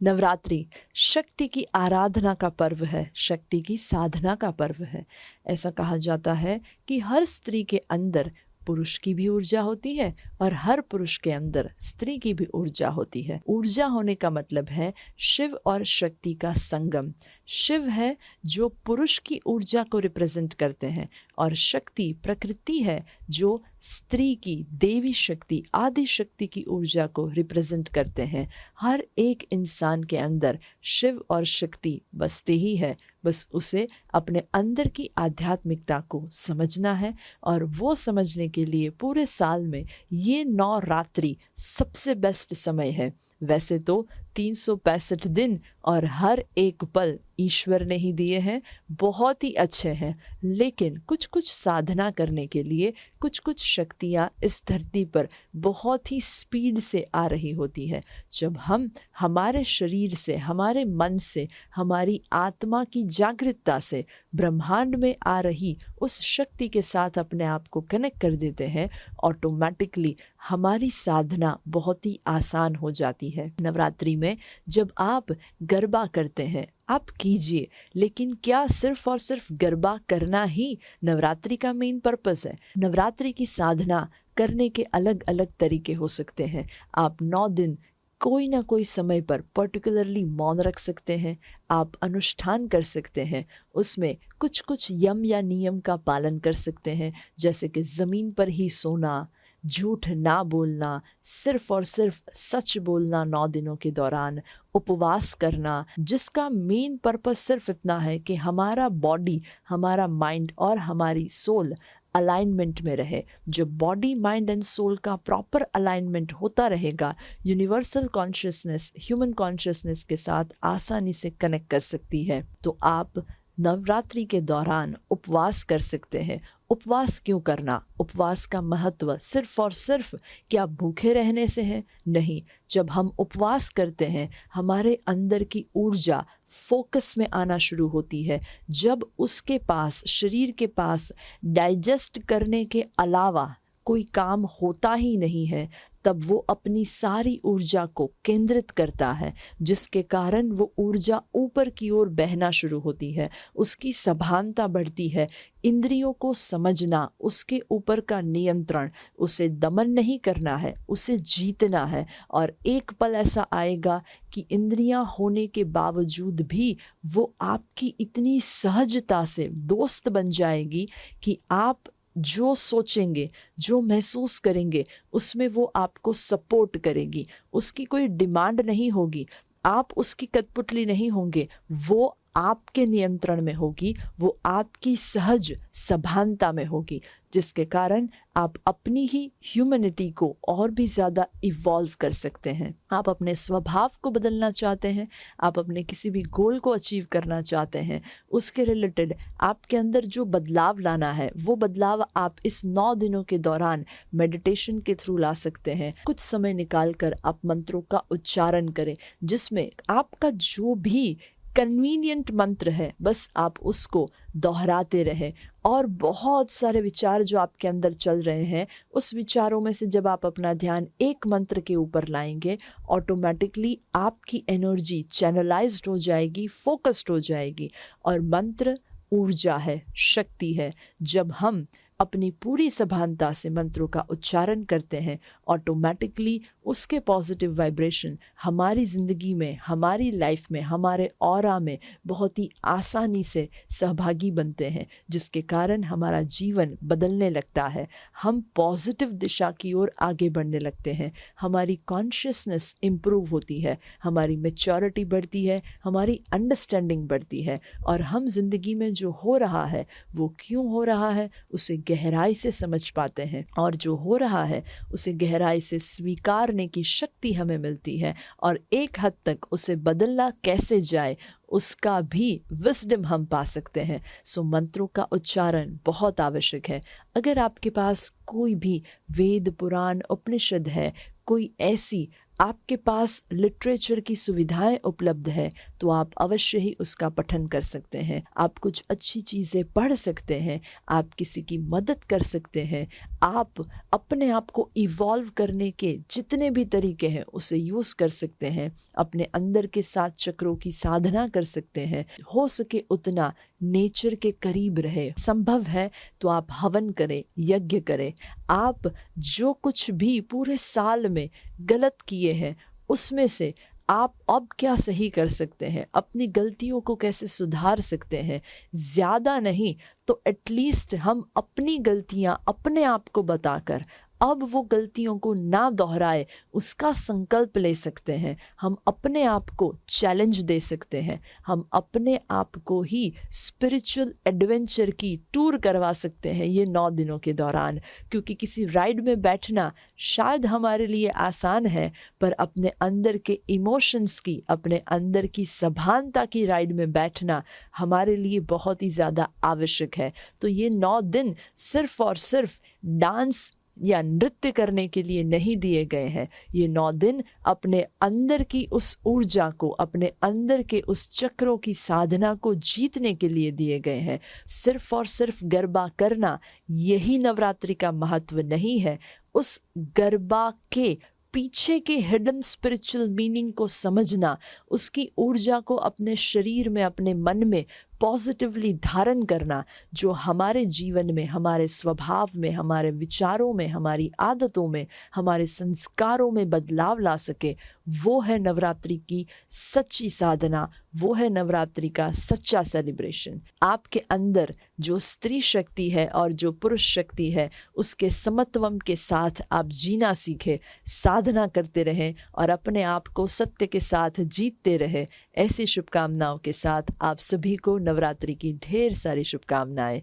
नवरात्रि शक्ति की आराधना का पर्व है, शक्ति की साधना का पर्व है। ऐसा कहा जाता है कि हर स्त्री के अंदर पुरुष की भी ऊर्जा होती है और हर पुरुष के अंदर स्त्री की भी ऊर्जा होती है। ऊर्जा होने का मतलब है शिव और शक्ति का संगम। शिव है जो पुरुष की ऊर्जा को रिप्रेजेंट करते हैं और शक्ति प्रकृति है जो स्त्री की देवी शक्ति आदि शक्ति की ऊर्जा को रिप्रेजेंट करते हैं। हर एक इंसान के अंदर शिव और शक्ति बसते ही है, बस उसे अपने अंदर की आध्यात्मिकता को समझना है। और वो समझने के लिए पूरे साल में ये 9 रात्रि सबसे बेस्ट समय है। वैसे तो 365 दिन और हर एक पल ईश्वर ने ही दिए हैं, बहुत ही अच्छे हैं, लेकिन कुछ कुछ साधना करने के लिए कुछ कुछ शक्तियाँ इस धरती पर बहुत ही स्पीड से आ रही होती है। जब हम हमारे शरीर से, हमारे मन से, हमारी आत्मा की जागृतता से ब्रह्मांड में आ रही उस शक्ति के साथ अपने आप को कनेक्ट कर देते हैं, ऑटोमेटिकली हमारी साधना बहुत ही आसान हो जाती है। नवरात्रि में जब आप गरबा करते हैं, आप कीजिए, लेकिन क्या सिर्फ और सिर्फ गरबा करना ही नवरात्रि का मेन पर्पस है? नवरात्रि की साधना करने के अलग अलग तरीके हो सकते हैं। आप 9 दिन कोई ना कोई समय पर पर्टिकुलरली मौन रख सकते हैं, आप अनुष्ठान कर सकते हैं, उसमें कुछ कुछ यम या नियम का पालन कर सकते हैं, जैसे कि ज़मीन पर ही सोना, झूठ ना बोलना, सिर्फ और सिर्फ सच बोलना 9 दिनों के दौरान, उपवास करना, जिसका मेन पर्पस सिर्फ इतना है कि हमारा बॉडी, हमारा माइंड और हमारी सोल अलाइनमेंट में रहे। जब बॉडी, माइंड एंड सोल का प्रॉपर अलाइनमेंट होता रहेगा, यूनिवर्सल कॉन्शियसनेस ह्यूमन कॉन्शियसनेस के साथ आसानी से कनेक्ट कर सकती है। तो आप नवरात्रि के दौरान उपवास कर सकते हैं। उपवास क्यों करना? उपवास का महत्व सिर्फ और सिर्फ क्या भूखे रहने से है? नहीं। जब हम उपवास करते हैं, हमारे अंदर की ऊर्जा फोकस में आना शुरू होती है। जब उसके पास, शरीर के पास डाइजेस्ट करने के अलावा कोई काम होता ही नहीं है, तब वो अपनी सारी ऊर्जा को केंद्रित करता है, जिसके कारण वो ऊर्जा ऊपर की ओर बहना शुरू होती है, उसकी सभानता बढ़ती है। इंद्रियों को समझना, उसके ऊपर का नियंत्रण, उसे दमन नहीं करना है, उसे जीतना है। और एक पल ऐसा आएगा कि इंद्रियां होने के बावजूद भी वो आपकी इतनी सहजता से दोस्त बन जाएगी कि आप जो सोचेंगे, जो महसूस करेंगे, उसमें वो आपको सपोर्ट करेगी। उसकी कोई डिमांड नहीं होगी, आप उसकी कठपुतली नहीं होंगे, वो आपके नियंत्रण में होगी, वो आपकी सहज सभानता में होगी, जिसके कारण आप अपनी ही ह्यूमैनिटी को और भी ज़्यादा इवॉल्व कर सकते हैं। आप अपने स्वभाव को बदलना चाहते हैं, आप अपने किसी भी गोल को अचीव करना चाहते हैं, उसके रिलेटेड आपके अंदर जो बदलाव लाना है, वो बदलाव आप इस 9 दिनों के दौरान मेडिटेशन के थ्रू ला सकते हैं। कुछ समय निकाल कर आप मंत्रों का उच्चारण करें, जिसमें आपका जो भी कन्वीनियंट मंत्र है, बस आप उसको दोहराते रहें। और बहुत सारे विचार जो आपके अंदर चल रहे हैं, उस विचारों में से जब आप अपना ध्यान एक मंत्र के ऊपर लाएंगे, ऑटोमेटिकली आपकी एनर्जी चैनलाइज्ड हो जाएगी, फोकस्ड हो जाएगी। और मंत्र ऊर्जा है, शक्ति है। जब हम अपनी पूरी सभानता से मंत्रों का उच्चारण करते हैं, ऑटोमेटिकली उसके पॉजिटिव वाइब्रेशन हमारी ज़िंदगी में, हमारी लाइफ में, हमारे ऑरा में बहुत ही आसानी से सहभागी बनते हैं, जिसके कारण हमारा जीवन बदलने लगता है। हम पॉजिटिव दिशा की ओर आगे बढ़ने लगते हैं, हमारी कॉन्शियसनेस इम्प्रूव होती है, हमारी मैच्योरिटी बढ़ती है, हमारी अंडरस्टैंडिंग बढ़ती है, और हम जिंदगी में जो हो रहा है वो क्यों हो रहा है उसे गहराई से समझ पाते हैं, और जो हो रहा है उसे गहराई से स्वीकारने की शक्ति हमें मिलती है, और एक हद तक उसे बदलना कैसे जाए उसका भी विजडम हम पा सकते हैं। सो मंत्रों का उच्चारण बहुत आवश्यक है। अगर आपके पास कोई भी वेद, पुराण, उपनिषद है, कोई ऐसी आपके पास लिटरेचर की सुविधाएं उपलब्ध है, तो आप अवश्य ही उसका पठन कर सकते हैं। आप कुछ अच्छी चीज़ें पढ़ सकते हैं, आप किसी की मदद कर सकते हैं, आप अपने आप को इवॉल्व करने के जितने भी तरीके हैं उसे यूज़ कर सकते हैं, अपने अंदर के 7 चक्रों की साधना कर सकते हैं, हो सके उतना नेचर के करीब रहे। संभव है तो आप हवन करें, यज्ञ करें। आप जो कुछ भी पूरे साल में गलत किए हैं उसमें से आप अब क्या सही कर सकते हैं, अपनी गलतियों को कैसे सुधार सकते हैं। ज़्यादा नहीं तो एटलीस्ट हम अपनी गलतियां अपने आप को बताकर अब वो गलतियों को ना दोहराए उसका संकल्प ले सकते हैं। हम अपने आप को चैलेंज दे सकते हैं, हम अपने आप को ही स्पिरिचुअल एडवेंचर की टूर करवा सकते हैं ये 9 दिनों के दौरान। क्योंकि किसी राइड में बैठना शायद हमारे लिए आसान है, पर अपने अंदर के इमोशंस की, अपने अंदर की सभानता की राइड में बैठना हमारे लिए बहुत ही ज़्यादा आवश्यक है। तो ये 9 दिन सिर्फ और सिर्फ डांस या नृत्य करने के लिए नहीं दिए गए हैं। ये 9 दिन अपने अंदर की उस ऊर्जा को, अपने अंदर के उस चक्रों की साधना को जीतने के लिए दिए गए हैं। सिर्फ और सिर्फ गरबा करना यही नवरात्रि का महत्व नहीं है। उस गरबा के पीछे के हिडन स्पिरिचुअल मीनिंग को समझना, उसकी ऊर्जा को अपने शरीर में, अपने मन में पॉजिटिवली धारण करना, जो हमारे जीवन में, हमारे स्वभाव में, हमारे विचारों में, हमारी आदतों में, हमारे संस्कारों में बदलाव ला सके, वो है नवरात्रि की सच्ची साधना, वो है नवरात्रि का सच्चा सेलिब्रेशन। आपके अंदर जो स्त्री शक्ति है और जो पुरुष शक्ति है उसके समत्वम के साथ आप जीना सीखें, साधना करते रहें और अपने आप को सत्य के साथ जीतते रहें। ऐसी शुभकामनाओं के साथ आप सभी को नवरात्रि की ढेर सारी शुभकामनाएं।